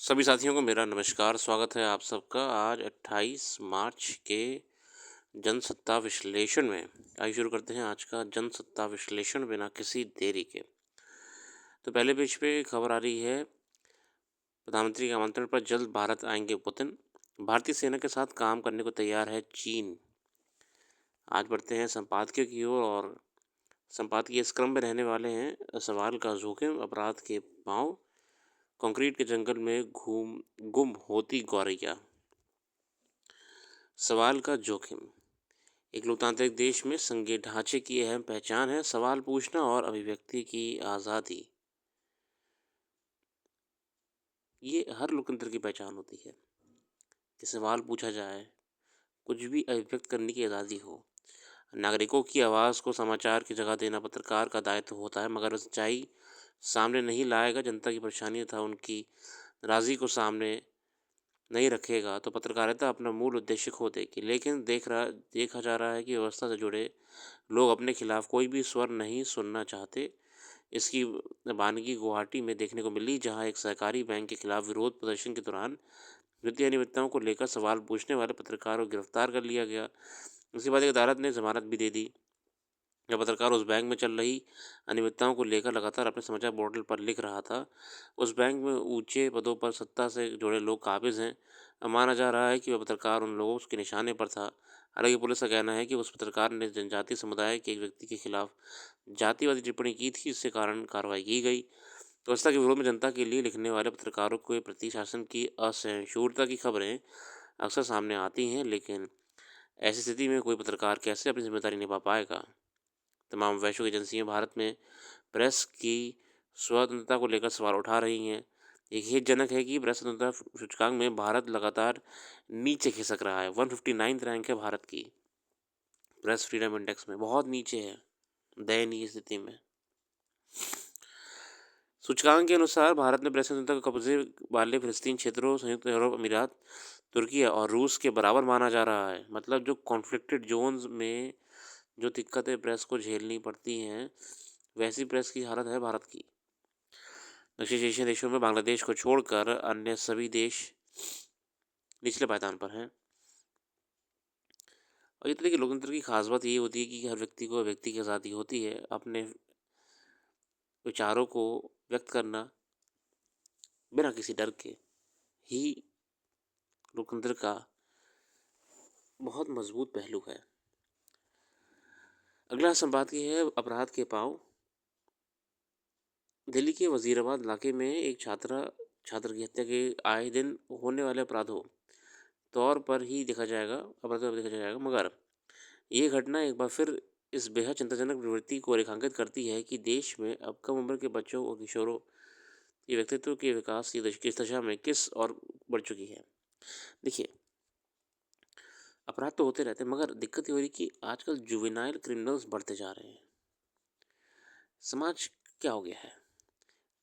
सभी साथियों को मेरा नमस्कार, स्वागत है आप सबका आज 28 मार्च के जनसत्ता विश्लेषण में। आइए शुरू करते हैं आज का जनसत्ता विश्लेषण बिना किसी देरी के। तो पहले पेज पे खबर आ रही है, प्रधानमंत्री के आमंत्रण पर जल्द भारत आएंगे पुतिन, भारतीय सेना के साथ काम करने को तैयार है चीन। आज बढ़ते हैं संपादकीय की ओर और संपादकीय इस क्रम में रहने वाले हैं, सवाल का जोखिम, अपराध के पांव, कंक्रीट के जंगल में गुम होती गौरैया। सवाल का जोखिम। एक लोकतांत्रिक देश में संघीय ढांचे की अहम पहचान है सवाल पूछना और अभिव्यक्ति की आज़ादी। ये हर लोकतंत्र की पहचान होती है कि सवाल पूछा जाए, कुछ भी अभिव्यक्त करने की आज़ादी हो। नागरिकों की आवाज़ को समाचार की जगह देना पत्रकार का दायित्व होता है, मगर सच्चाई सामने नहीं लाएगा, जनता की परेशानी तथा उनकी नाराज़गी को सामने नहीं रखेगा तो पत्रकारिता अपना मूल उद्देश्य खो देगी। लेकिन देखा जा रहा है कि व्यवस्था से जुड़े लोग अपने खिलाफ कोई भी स्वर नहीं सुनना चाहते। इसकी बानगी गुवाहाटी में देखने को मिली, जहां एक सहकारी बैंक के खिलाफ विरोध प्रदर्शन के दौरान वित्तीय अनियमितताओं को लेकर सवाल पूछने वाले पत्रकार को गिरफ्तार कर लिया गया। उसके बाद एक अदालत ने जमानत भी दे दी। जब पत्रकार उस बैंक में चल रही अनियमितताओं को लेकर लगातार अपने समाचार पोर्टल पर लिख रहा था। उस बैंक में ऊंचे पदों पर सत्ता से जुड़े लोग काबिज हैं। अब माना जा रहा है कि वह पत्रकार उन लोगों के निशाने पर था। हालांकि पुलिस का कहना है कि उस पत्रकार ने जनजातीय समुदाय के एक व्यक्ति के खिलाफ जातिवादी टिप्पणी की थी, इससे कारण कार्रवाई की गई। व्यवस्था के विरोध में जनता के लिए लिखने वाले पत्रकारों के प्रति शासन की असहिष्णुता की खबरें अक्सर सामने आती हैं, लेकिन ऐसी स्थिति में कोई पत्रकार कैसे अपनी जिम्मेदारी निभा पाएगा। तमाम वैश्विक एजेंसियां भारत में प्रेस की स्वतंत्रता को लेकर सवाल उठा रही हैं। एक खेदजनक है कि प्रेस स्वतंत्रता सूचकांक में भारत लगातार नीचे खिसक रहा है। 159 रैंक है भारत की प्रेस फ्रीडम इंडेक्स में, बहुत नीचे है, दयनीय स्थिति में। सूचकांक के अनुसार भारत ने प्रेस स्वतंत्रता को कब्जे वाले फिलिस्तीन क्षेत्रों, संयुक्त अरब अमीरात, तुर्की और रूस के बराबर माना जा रहा है। मतलब जो कॉन्फ्लिक्टेड जोन्स में जो दिक्कतें प्रेस को झेलनी पड़ती हैं, वैसी प्रेस की हालत है भारत की। दक्षिण एशियन देशों में बांग्लादेश को छोड़कर अन्य सभी देश निचले पायदान पर हैं। और ये तरह के लोकतंत्र की खास बात ये होती है कि हर व्यक्ति को व्यक्ति की आज़ादी होती है अपने विचारों को व्यक्त करना बिना किसी डर के ही लोकतंत्र का बहुत मजबूत पहलू है। अगला संपादकीय है अपराध के पांव। दिल्ली के वजीराबाद इलाके में एक छात्र की हत्या के आए दिन होने वाले अपराधों तौर पर ही देखा जाएगा, मगर ये घटना एक बार फिर इस बेहद चिंताजनक प्रवृत्ति को रेखांकित करती है कि देश में अब कम उम्र के बच्चों और किशोरों के व्यक्तित्व के विकास की किस दशा में किस और बढ़ चुकी है। देखिए, अपराध तो होते रहते हैं, मगर दिक्कत ये हो रही कि आजकल जुवेनाइल क्रिमिनल्स बढ़ते जा रहे हैं। समाज क्या हो गया है,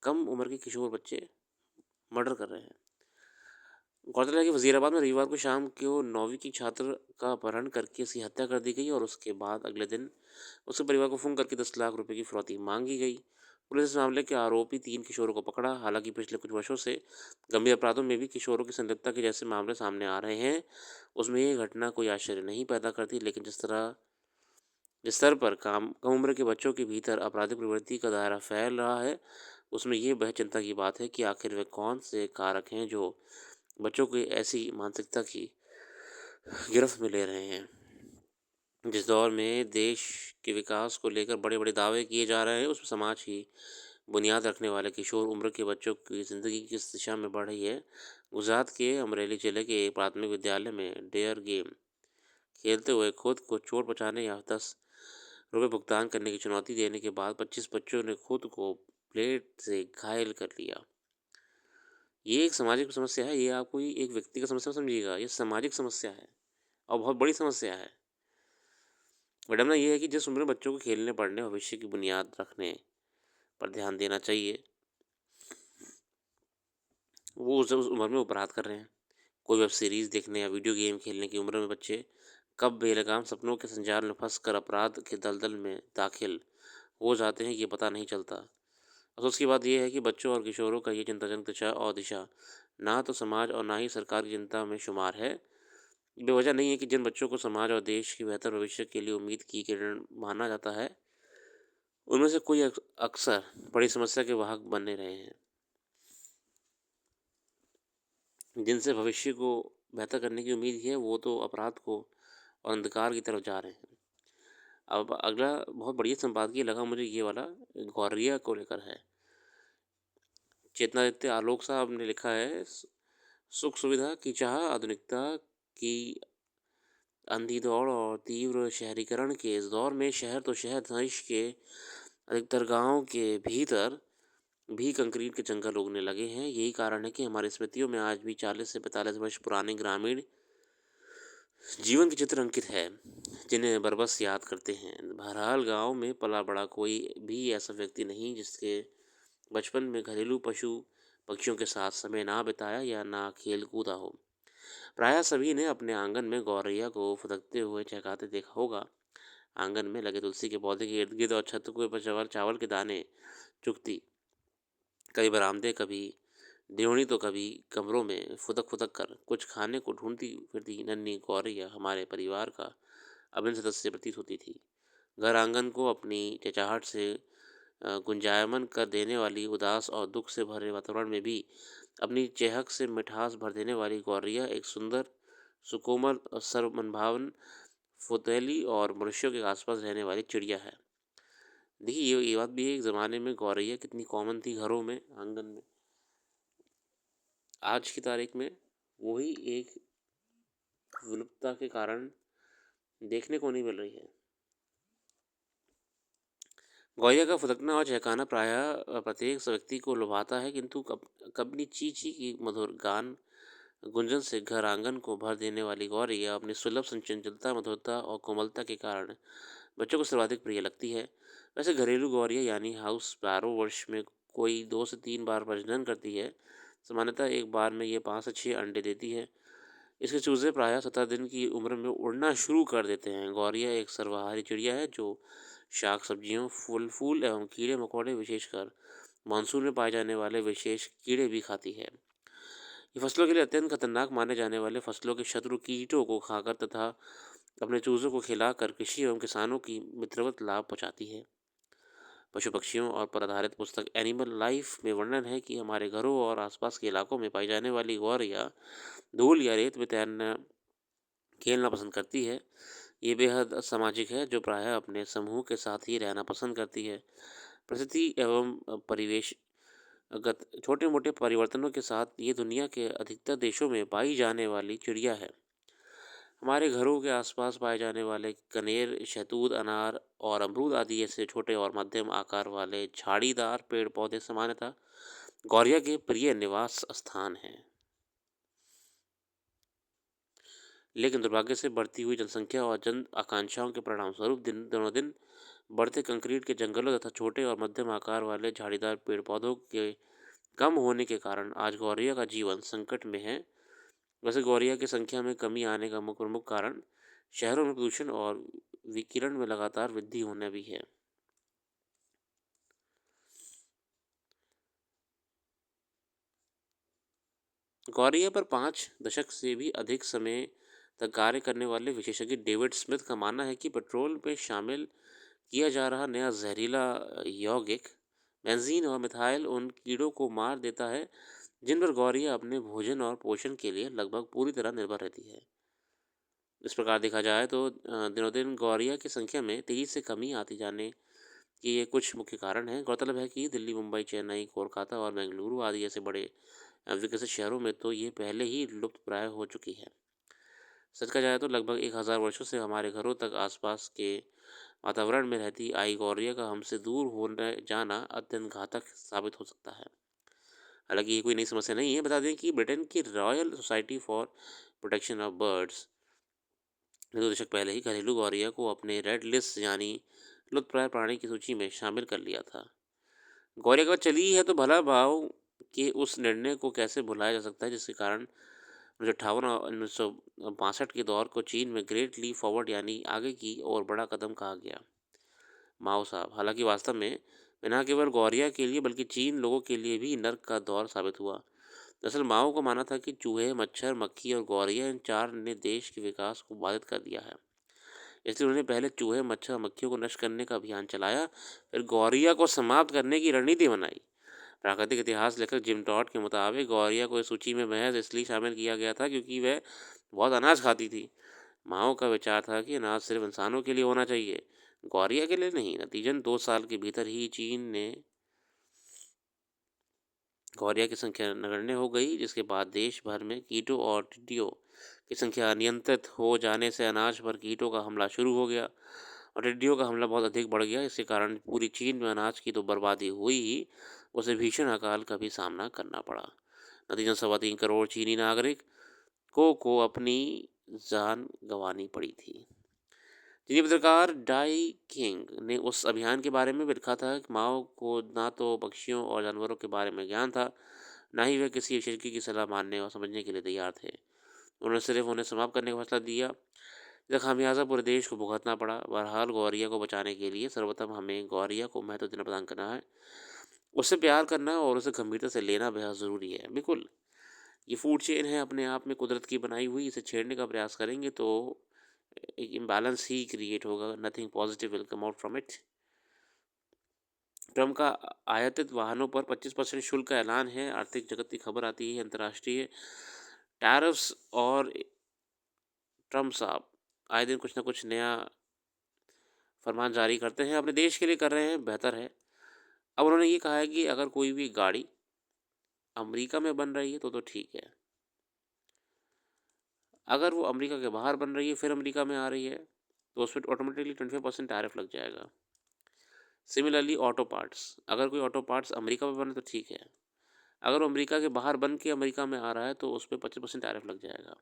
कम उम्र के किशोर बच्चे मर्डर कर रहे हैं। गौरतलब है कि वजीराबाद में रविवार को शाम को 9वीं की छात्र का अपहरण करके उसकी हत्या कर दी गई और उसके बाद अगले दिन उसके परिवार को फोन करके 10 लाख रुपए की फिरौती मांगी गई। पुलिस इस मामले के आरोपी 3 किशोरों को पकड़ा। हालांकि पिछले कुछ वर्षों से गंभीर अपराधों में भी किशोरों की संलिप्तता के जैसे मामले सामने आ रहे हैं, उसमें ये घटना कोई आश्चर्य नहीं पैदा करती। लेकिन जिस स्तर पर कम उम्र के बच्चों के भीतर आपराधिक प्रवृत्ति का दायरा फैल रहा है, उसमें ये बेहद चिंता की बात है कि आखिर वे कौन से कारक हैं जो बच्चों को ऐसी मानसिकता की गिरफ्त में ले रहे हैं। जिस दौर में देश के विकास को लेकर बड़े बड़े दावे किए जा रहे हैं, उसमें समाज की बुनियाद रखने वाले किशोर उम्र के बच्चों की ज़िंदगी किस दिशा में बढ़ रही है। गुजरात के अमरेली जिले के एक प्राथमिक विद्यालय में डेयर गेम खेलते हुए खुद को चोट पहुँचाने या 10 रुपये भुगतान करने की चुनौती देने के बाद 25 बच्चों ने खुद को प्लेट से घायल कर लिया। ये एक सामाजिक समस्या है, ये आप कोई एक व्यक्ति का समस्या समझिएगा, ये सामाजिक समस्या है और बहुत बड़ी समस्या है। विडंबना ये है कि जिस उम्र में बच्चों को खेलने पढ़ने भविष्य की बुनियाद रखने पर ध्यान देना चाहिए, वो उस उम्र में अपराध कर रहे हैं। कोई वेब सीरीज़ देखने या वीडियो गेम खेलने की उम्र में बच्चे कब बेलगाम सपनों के संजाल में फंस कर अपराध के दलदल में दाखिल हो जाते हैं, ये पता नहीं चलता। अफ़सोस की बात ये है कि बच्चों और किशोरों का ये चिंताजनक दिशा और दिशा ना तो समाज और ना ही सरकार की चिंता में शुमार है। बेवजह नहीं है कि जिन बच्चों को समाज और देश के बेहतर भविष्य के लिए उम्मीद की किरण माना जाता है, उनमें से कोई अक्सर बड़ी समस्या के वाहक बने रहे हैं, जिनसे भविष्य को बेहतर करने की उम्मीद है, वो तो अपराध को और अंधकार की तरफ जा रहे हैं। अब अगला बहुत बढ़िया संपादकीय लगा मुझे ये वाला, गौरैया को लेकर है। चेतनादित्य आलोक साहब ने लिखा है, सुख सुविधा की चाह, आधुनिकता की अंधी दौड़ और तीव्र शहरीकरण के इस दौर में शहर तो शहर, देश के अधिकतर गांवों के भीतर भी कंक्रीट के जंगल उगने लगे हैं। यही कारण है कि हमारी स्मृतियों में आज भी 40 से 45 वर्ष पुराने ग्रामीण जीवन के चित्र अंकित है, जिन्हें बरबस याद करते हैं। बहरहाल गांव में पला बड़ा कोई भी ऐसा व्यक्ति नहीं जिसके बचपन में घरेलू पशु पक्षियों के साथ समय ना बिताया या ना खेल कूदा हो। प्रायः सभी ने अपने आंगन में गौरैया को फुदकते हुए चहकाते देखा होगा। आंगन में लगे तुलसी के पौधे के इर्द गिर्द और छत के चावल चावल के दाने चुगती, कभी बरामदे, कभी द्रोणी तो कभी कमरों में फुदक फुदक कर कुछ खाने को ढूंढती फिरती नन्ही गौरैया हमारे परिवार का अभिन्न सदस्य प्रतीत होती थी। घर आंगन को अपनी चहचहाट से गुंजायमन कर देने वाली, उदास और दुख से भरे वातावरण में भी अपनी चहक से मिठास भर देने वाली गौरैया एक सुंदर, सुकोमल, सर्वमनभावन, फुतैली और मनुष्यों के आसपास रहने वाली चिड़िया है। देखिए ये बात भी है, एक ज़माने में गौरैया कितनी कॉमन थी घरों में, आंगन में। आज की तारीख में वही एक विलुप्तता के कारण देखने को नहीं मिल रही है। गौरैया का फुदकना और चहकाना प्रायः प्रत्येक व्यक्ति को लुभाता है, किंतु कबनी ची ची की मधुर गान गुंजन से घर आंगन को भर देने वाली गौरैया अपनी सुलभ चंचलता, मधुरता और कोमलता के कारण बच्चों को सर्वाधिक प्रिय लगती है। वैसे घरेलू गौरैया यानी हाउस स्पैरो वर्ष में कोई 2 से 3 बार प्रजनन करती है। सामान्यतः एक बार में ये 5 से 6 अंडे देती है। इसके चूजे प्रायः 17 दिन की उम्र में उड़ना शुरू कर देते हैं। गौरैया एक सर्वाहारी चिड़िया है जो शाक सब्जियों, फूल फूल एवं कीड़े मकोड़े, विशेषकर मानसून में पाए जाने वाले विशेष कीड़े भी खाती है। ये फसलों के लिए अत्यंत खतरनाक माने जाने वाले फसलों के शत्रु कीटों को खाकर तथा अपने चूजों को खिलाकर कृषि एवं किसानों की मित्रवत लाभ पहुंचाती है। पशु पक्षियों और पर आधारित पुस्तक एनिमल लाइफ में वर्णन है कि हमारे घरों और आसपास के इलाकों में पाई जाने वाली गौरैया धूल या रेत में तैरना खेलना पसंद करती है। ये बेहद सामाजिक है, जो प्रायः अपने समूह के साथ ही रहना पसंद करती है। परिस्थिति एवं परिवेशगत छोटे मोटे परिवर्तनों के साथ ये दुनिया के अधिकतर देशों में पाई जाने वाली चिड़िया है। हमारे घरों के आसपास पाए जाने वाले कनेर, शहतूत, अनार और अमरूद आदि ऐसे छोटे और मध्यम आकार वाले झाड़ीदार पेड़ पौधे सामान्यतः गौरैया के प्रिय निवास स्थान हैं। लेकिन दुर्भाग्य से बढ़ती हुई जनसंख्या और जन आकांक्षाओं के परिणाम स्वरूप दिनों दिन बढ़ते कंक्रीट के जंगलों तथा छोटे और मध्यम आकार वाले झाड़ीदार पेड़ पौधों के कम होने के कारण आज गौरैया का जीवन संकट में है। वैसे गौरैया की संख्या में कमी आने का प्रमुख कारण शहरों में प्रदूषण और विकिरण में लगातार वृद्धि होना भी है। गौरैया पर 5 दशक से भी अधिक समय तक कार्य करने वाले विशेषज्ञ डेविड स्मिथ का मानना है कि पेट्रोल में शामिल किया जा रहा नया जहरीला यौगिक बेंजीन और मिथाइल उन कीड़ों को मार देता है जिन पर गौरैया अपने भोजन और पोषण के लिए लगभग पूरी तरह निर्भर रहती है। इस प्रकार देखा जाए तो दिनों दिन गौरैया की संख्या में तेजी से कमी आती जाने के ये कुछ मुख्य कारण हैं। गौरतलब है कि दिल्ली, मुंबई, चेन्नई, कोलकाता और बेंगलुरु आदि जैसे बड़े विकसित शहरों में तो ये पहले ही लुप्त प्राय हो चुकी है। सच कहा जाए तो लगभग 1000 वर्षों से हमारे घरों तक आसपास के वातावरण में रहती आई गौरैया का हमसे दूर होने जाना अत्यंत घातक साबित हो सकता है। हालांकि ये कोई नई समस्या नहीं है। बता दें कि ब्रिटेन की royal society for protection of birds ने 2 दशक पहले ही घरेलू गौरैया को अपने रेड लिस्ट यानी लुप्तप्राय प्राणी की सूची में शामिल कर लिया था। गौरैया का चली है तो भला भाव के उस निर्णय को कैसे भुलाया जा सकता है जिसके कारण 1958 और 1962 के दौर को चीन में ग्रेट लीप फॉरवर्ड यानी आगे की ओर बड़ा कदम कहा गया। माओ साहब हालांकि वास्तव में न केवल गौरिया के लिए बल्कि चीन लोगों के लिए भी नर्क का दौर साबित हुआ। दरअसल माओ को माना था कि चूहे, मच्छर, मक्खी और गौरिया इन चार ने देश के विकास को बाधित कर दिया है। इसलिए उन्होंने पहले चूहे, मच्छर और मक्खियों को नष्ट करने का अभियान चलाया, फिर गौरिया को समाप्त करने की रणनीति बनाई। प्राकृतिक इतिहास लेखक जिम टॉड के मुताबिक गौरिया को इस सूची में महज इसलिए शामिल किया गया था क्योंकि वह बहुत अनाज खाती थी। माओ का विचार था कि अनाज सिर्फ इंसानों के लिए होना चाहिए, गौरिया के लिए नहीं। नतीजन 2 साल के भीतर ही चीन ने गौरिया की संख्या नगण्य हो गई, जिसके बाद देश भर में कीटों और टिड्डियों की संख्या अनियंत्रित हो जाने से अनाज पर कीटों का हमला शुरू हो गया और टिड्डियों का हमला बहुत अधिक बढ़ गया। इसके कारण पूरी चीन में अनाज की तो बर्बादी हुई ही, उसे भीषण अकाल का भी सामना करना पड़ा। नतीजन 3.25 करोड़ चीनी नागरिक को अपनी जान गंवानी पड़ी थी। चीनी पत्रकार डाई किंग ने उस अभियान के बारे में भी लिखा था कि माओ को ना तो पक्षियों और जानवरों के बारे में ज्ञान था, ना ही वह किसी विशेषज्ञ की सलाह मानने और समझने के लिए तैयार थे। उन्होंने सिर्फ उन्हें समाप्त करने का फैसला दिया, जिसका खामियाजा पूरे देश को भुगतना पड़ा। बहरहाल गौरिया को बचाने के लिए सर्वप्रथम हमें गौरिया को महत्व देना प्रदान करना है, उससे प्यार करना और उसे गंभीरता से लेना बेहद ज़रूरी है। बिल्कुल, ये फूड चेन है अपने आप में कुदरत की बनाई हुई, इसे छेड़ने का प्रयास करेंगे तो एक इम्बैलेंस ही क्रिएट होगा, nothing positive will come out from it. Trump का आयातित वाहनों पर 25% शुल्क का ऐलान है। आर्थिक जगत की खबर आती है अंतर्राष्ट्रीय टैरिफ्स और ट्रम्प साहब आए दिन कुछ ना कुछ नया फरमान जारी करते हैं, अपने देश के लिए कर रहे हैं, बेहतर है। अब उन्होंने ये कहा है कि अगर कोई भी गाड़ी अमेरिका में बन रही है तो ठीक है, अगर वो अमेरिका के बाहर बन रही है फिर अमेरिका में आ रही है तो उस पर ऑटोमेटिकली 25% टैरिफ लग जाएगा। सिमिलरली ऑटो पार्ट्स, अगर कोई ऑटो पार्ट्स अमेरिका में बने तो ठीक है, अगर वो अमेरिका के बाहर बन के अमेरिका में आ रहा है तो उस पर 25% टैरिफ लग जाएगा।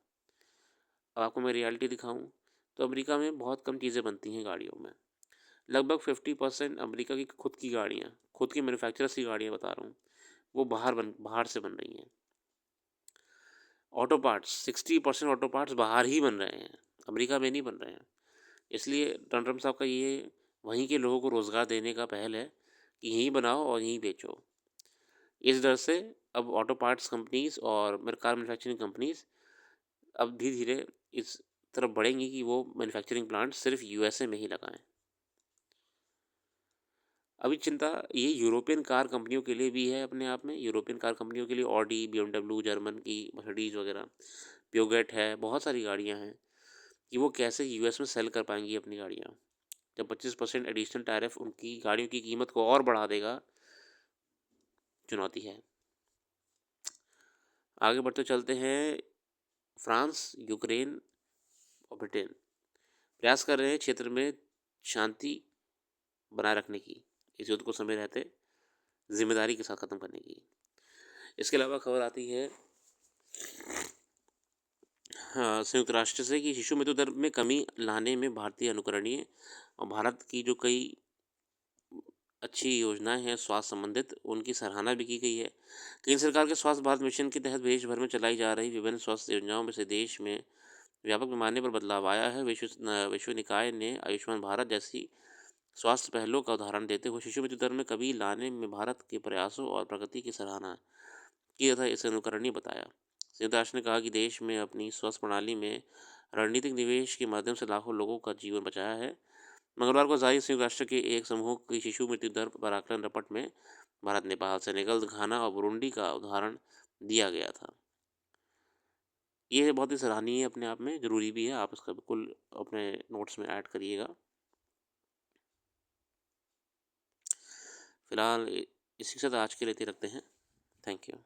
अब आपको मैं रियलिटी दिखाऊं तो अमेरिका में बहुत कम चीज़ें बनती हैं गाड़ियों में। लगभग 50% अमेरिका की खुद की गाड़ियाँ, खुद की मैन्युफैक्चरर्स की गाड़ियाँ बता रहा हूँ, वो बाहर से बन रही हैं। ऑटो पार्ट्स 60% ऑटो पार्ट्स बाहर ही बन रहे हैं, अमेरिका में नहीं बन रहे हैं। इसलिए ट्रम्प साहब का ये वहीं के लोगों को रोज़गार देने का पहल है कि यहीं बनाओ और यहीं बेचो। इस डर से अब ऑटो पार्ट्स कंपनीज़ और कार मैन्युफैक्चरिंग कंपनीज़ अब धीरे धीरे इस तरफ बढ़ेंगी कि वो मैन्युफैक्चरिंग प्लांट सिर्फ यूएसए में ही लगाएं। अभी चिंता ये यूरोपियन कार कंपनियों के लिए भी है अपने आप में। यूरोपियन कार कंपनियों के लिए ऑडी, BMW, जर्मन की मर्सिडीज़ वगैरह, प्यूगेट है, बहुत सारी गाड़ियां हैं कि वो कैसे यूएस में सेल कर पाएंगी अपनी गाड़ियां। जब 25% एडिशनल टैरिफ उनकी गाड़ियों की कीमत को और बढ़ा देगा, चुनौती है। आगे बढ़ते चलते हैं। फ्रांस, यूक्रेन और ब्रिटेन प्रयास कर रहे हैं क्षेत्र में शांति बनाए रखने की, इस युद्ध को समय रहते जिम्मेदारी के साथ ख़त्म करने की। इसके अलावा खबर आती है हाँ, संयुक्त राष्ट्र से कि शिशु मृत्यु दर में कमी लाने में भारतीय अनुकरणीय और भारत की जो कई अच्छी योजनाएं हैं स्वास्थ्य संबंधित, उनकी सराहना भी की गई है। केंद्र सरकार के स्वास्थ्य भारत मिशन के तहत देश भर में चलाई जा रही विभिन्न स्वास्थ्य योजनाओं में से देश में व्यापक पैमाने पर बदलाव आया है। विश्व निकाय ने आयुष्मान भारत जैसी स्वास्थ्य पहलों का उदाहरण देते हुए शिशु मृत्यु दर में कमी लाने में भारत के प्रयासों और प्रगति की सराहना की तथा इसे अनुकरणीय बताया। संयुक्त राष्ट्र ने कहा कि देश में अपनी स्वास्थ्य प्रणाली में रणनीतिक निवेश के माध्यम से लाखों लोगों का जीवन बचाया है। मंगलवार को जारी संयुक्त राष्ट्र के एक समूह की शिशु मृत्यु दर पर आकलन रिपोर्ट में भारत, नेपाल, सेनेगल, घाना और बुरुंडी का उदाहरण दिया गया था। ये बहुत ही सराहनीय अपने आप में, ज़रूरी भी है, आप इसका बिल्कुल अपने नोट्स में ऐड करिएगा। फिलहाल इसी के साथ आज के लिए रखते हैं। Thank you.